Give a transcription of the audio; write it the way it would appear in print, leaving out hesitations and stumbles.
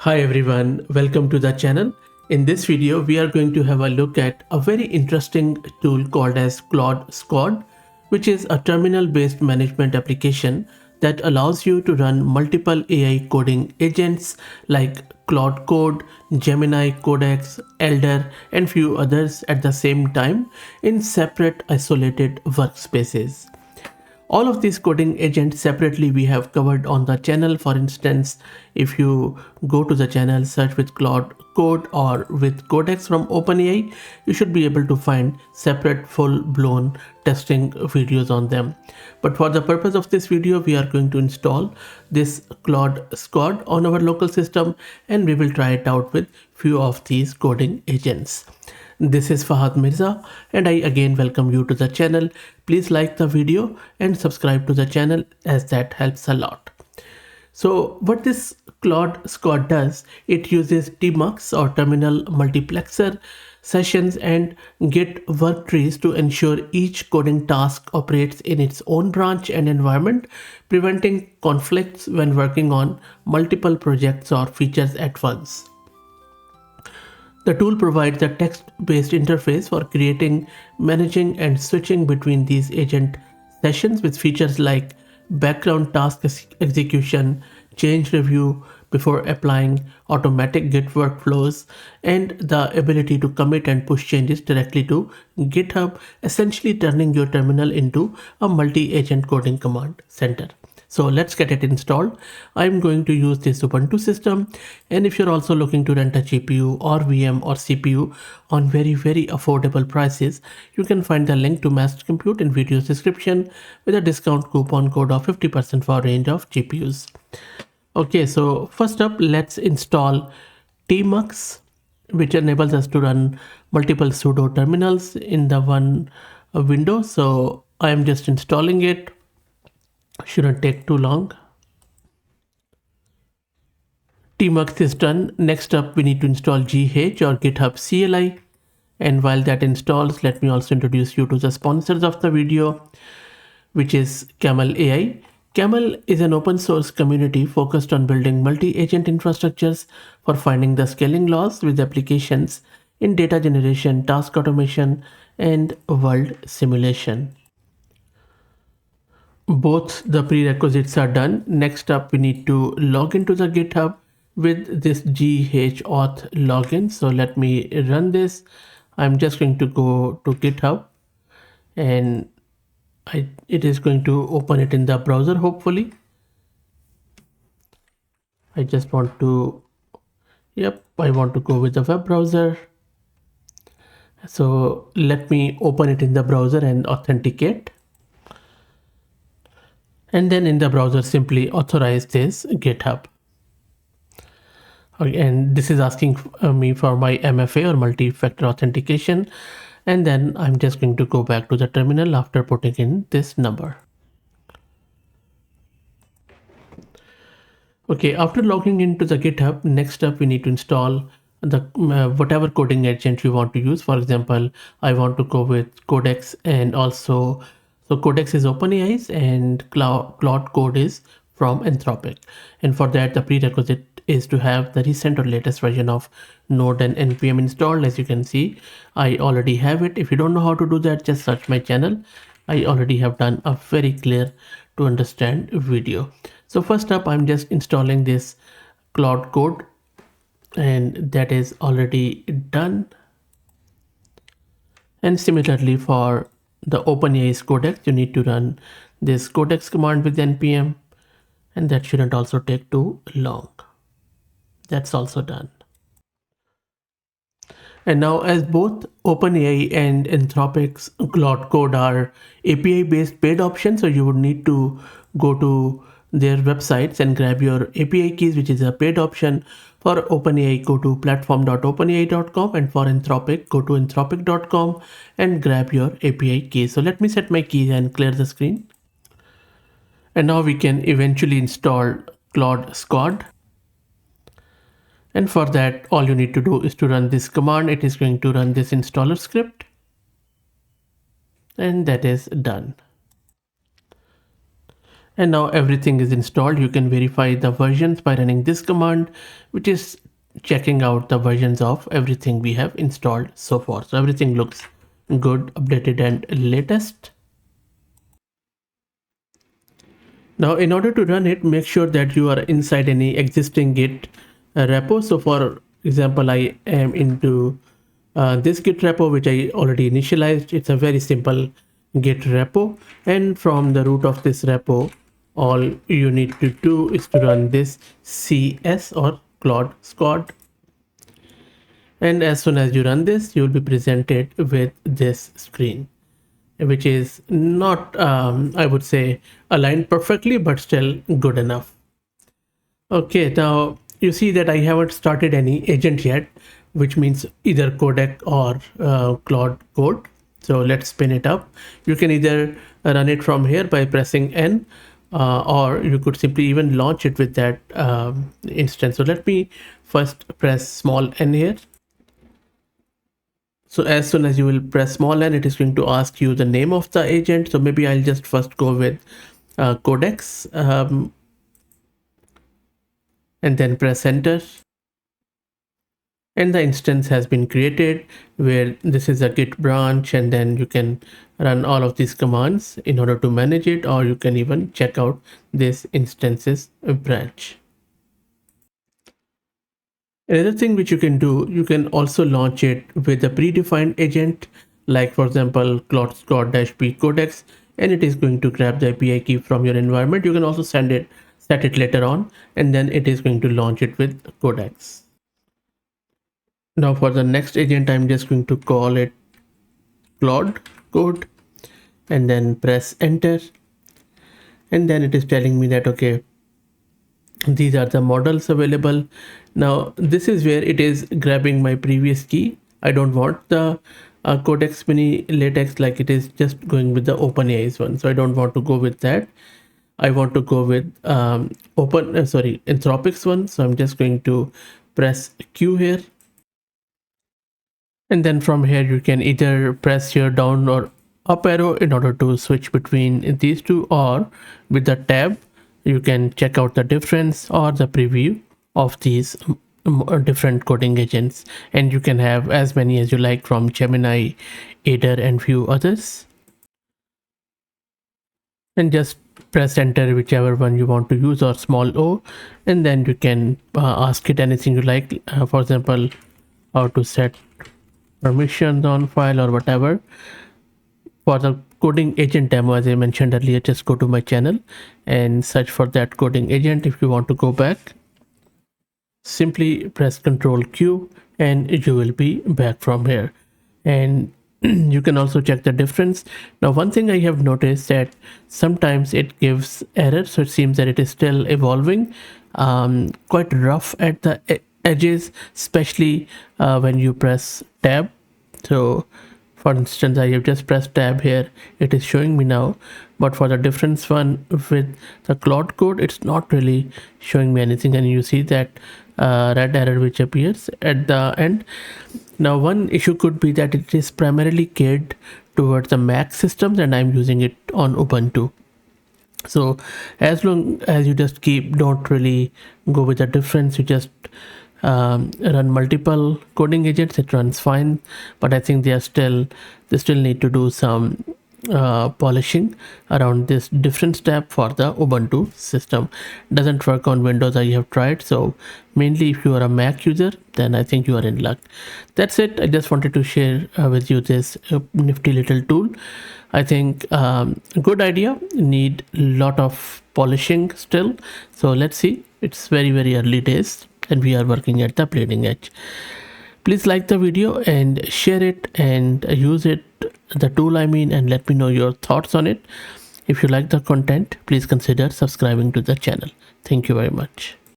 Hi everyone, welcome to the channel. In this video, we are going to have a look at a very interesting tool called as Claude Squad, which is a terminal-based management application that allows you to run multiple AI coding agents like Claude Code, Gemini, Codex, Elder, and few others at the same time in separate isolated workspaces. All of these coding agents separately we have covered on the channel. For instance, if you go to the channel, search with Claude Code or with Codex from OpenAI, you should be able to find separate full-blown testing videos on them. But for the purpose of this video, we are going to install this Claude Squad on our local system and we will try it out with few of these coding agents. This is Fahad Mirza and I again welcome you to the channel. Please like the video and subscribe to the channel as that helps a lot. So what this Claude Squad does, it uses tmux or terminal multiplexer sessions and Git work trees to ensure each coding task operates in its own branch and environment, preventing conflicts when working on multiple projects or features at once. The tool provides a text-based interface for creating, managing, and switching between these agent sessions with features like background task execution, change review before applying, automatic Git workflows, and the ability to commit and push changes directly to GitHub, essentially turning your terminal into a multi-agent coding command center. So let's get it installed. I'm going to use this Ubuntu system, and if you're also looking to rent a GPU or VM or CPU on very affordable prices, you can find the link to Master Compute in video's description with a discount coupon code of 50% for a range of GPUs. Okay, so first up, let's install tmux, which enables us to run multiple sudo terminals in the one window. So I'm just installing it. Shouldn't take too long. Tmux is done. Next up, we need to install GH or GitHub CLI. And while that installs, let me also introduce you to the sponsors of the video, which is Camel AI. Camel is an open source community focused on building multi-agent infrastructures for finding the scaling laws with applications in data generation, task automation, and world simulation. Both the prerequisites are done. Next up, we need to log into the GitHub with this ghauth login. So let me run this. I'm just going to go to GitHub and it is going to open it in the browser, hopefully. I just want to, I want to go with the web browser. So let me open it in the browser and authenticate. And then in the browser, simply authorize this GitHub. And this is asking me for my MFA or multi-factor authentication. And then I'm just going to go back to the terminal after putting in this number. Okay, after logging into the GitHub, next up we need to install the whatever coding agent you want to use. For example, I want to go with Codex, and also so Codex is OpenAI's and Claude Code is from Anthropic. And for that, the prerequisite is to have the recent or latest version of Node and npm installed. As you can see, I already have it. If you don't know how to do that, just search my channel. I already have done a very clear to understand video. So first up, I'm just installing this Claude Code, and that is already done. And similarly for the OpenAI's Codex, you need to run this Codex command with npm, and that shouldn't also take too long. That's also done. And now, as both OpenAI and Anthropic's Claude Code are API-based paid options, so you would need to go to their websites and grab your API keys, which is a paid option. For OpenAI, go to platform.openai.com, and for Anthropic, go to anthropic.com and grab your API keys. So let me set my keys and clear the screen. And now we can eventually install Claude Squad. And for that, all you need to do is to run this command. It is going to run this installer script. And that is done. And now everything is installed. You can verify the versions by running this command, which is checking out the versions of everything we have installed so far. So everything looks good, updated and latest. Now in order to run it, make sure that you are inside any existing Git repo. So for example, I am into this Git repo, which I already initialized. It's a very simple Git repo, and from the root of this repo, all you need to do is to run this CS or Claude Squad. And as soon as you run this, you will be presented with this screen, which is not, I would say, aligned perfectly, but still good enough. Okay, now you see that I haven't started any agent yet, which means either Codex or Claude Code. So let's spin it up. You can either run it from here by pressing N, or you could simply even launch it with that instance. So let me first press small n here. So as soon as you will press small n, it is going to ask you the name of the agent. So maybe I'll just first go with Codex, and then press enter. And the instance has been created, where this is a Git branch, and then you can run all of these commands in order to manage it, or you can even check out this instances branch. Another thing which you can do, you can also launch it with a predefined agent, like for example Claude Squad-p Codex, and it is going to grab the API key from your environment. You can also set it later on, and then it is going to launch it with Codex. Now for the next agent, I'm just going to call it Claude Code, and then press enter. And then it is telling me that, okay, these are the models available. Now this is where it is grabbing my previous key. I don't want the Codex Mini latex, like it is just going with the OpenAI's one. So I don't want to go with that. I want to go with Anthropic's one. So I'm just going to press Q here. And then from here, you can either press your down or up arrow in order to switch between these two, or with the tab, you can check out the difference or the preview of these different coding agents. And you can have as many as you like from Gemini, Ada, and few others. And just press enter whichever one you want to use, or small o, and then you can ask it anything you like. For example, how to set permissions on file or whatever. For the coding agent demo, as I mentioned earlier, just go to my channel and search for that coding agent. If you want to go back, simply press Ctrl Q and you will be back from here. And you can also check the difference. Now one thing I have noticed that sometimes it gives error, so it seems that it is still evolving, quite rough at the edges, especially when you press tab. So for instance, I have just pressed tab here, it is showing me now, but for the difference one with the Claude Code, it's not really showing me anything. And you see that red error which appears at the end. Now one issue could be that it is primarily geared towards the Mac systems, and I'm using it on Ubuntu. So as long as you just don't really go with the difference, you just run multiple coding agents, it runs fine. But I think they still need to do some polishing around this difference tab for the Ubuntu system. Doesn't work on Windows, I have tried. So mainly if you are a Mac user, then I think you are in luck. That's it. I just wanted to share with you this nifty little tool. I think good idea, need lot of polishing still. So let's see, it's very early days and we are working at the bleeding edge. Please like the video and share it and use it, the tool I mean, and let me know your thoughts on it. If you like the content, please consider subscribing to the channel. Thank you very much.